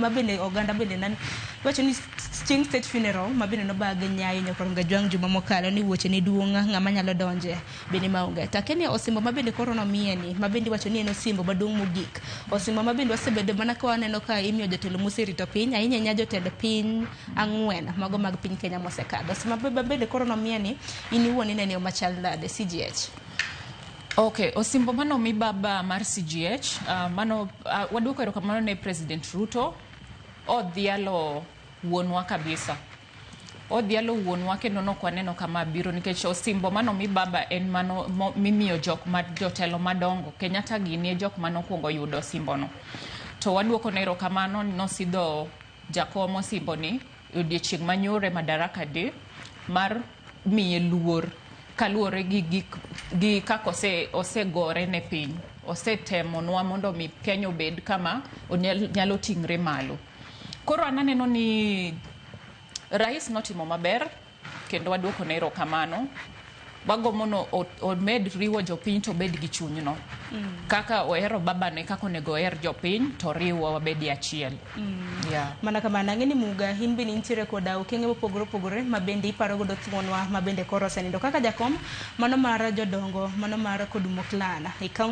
mabende oganda bende nan wacho ni chieng state funeral mabende no bag nyayo nyakor Gajwang juma mokalo ni wuoche ni duonga ngama nyalo donje bende maonge takeni osimbo mabende koro no mieni mabende wacho ni en osimbo maduong mogik osimbo mabende wasebedo mana ka waneno ka imiyo jotelo moserito piny ahinya nya jotelo piny ang'wen mago mag piny Kenya mosekadho osimbo mabende koro no mieni in iwuon inene machal nade CGH. Okay, osimbo mano mi baba mar CGH mano waduoko erokamano ne President Ruto odhialo wuonwa kabisa. Odhialo wuonwa kendo nok waneno kama biro nikech osimbo mano mi baba en mano mimiyo jok ma jotelo madongo Kenyatta gini jok mano kuongo yudo osimbo no. To waduoko ne erokamano nosidho jakom osimbo ni odiochieng' manyore Madaraka Day mar miye luor kaluore gi kaka osegore ne piny osetemonwa mondo mi Kenya obed kama nyalo tingre malo. Koro ananeno ni rais notimo maber kendo waduoko ne erokamano wagomo no omed riwo jopiny to bed gi chunyno kaka ohero babane kaka onego oher jopiny to riwo wabedi achiel. Mana kama nang'eni Muga hin bende nitiere koda okenge mopogore mabende iparo godo thuonwa mabende koro osenindo kaka jakom mano mar jodongo mano mar Kodumo Clan e kaunti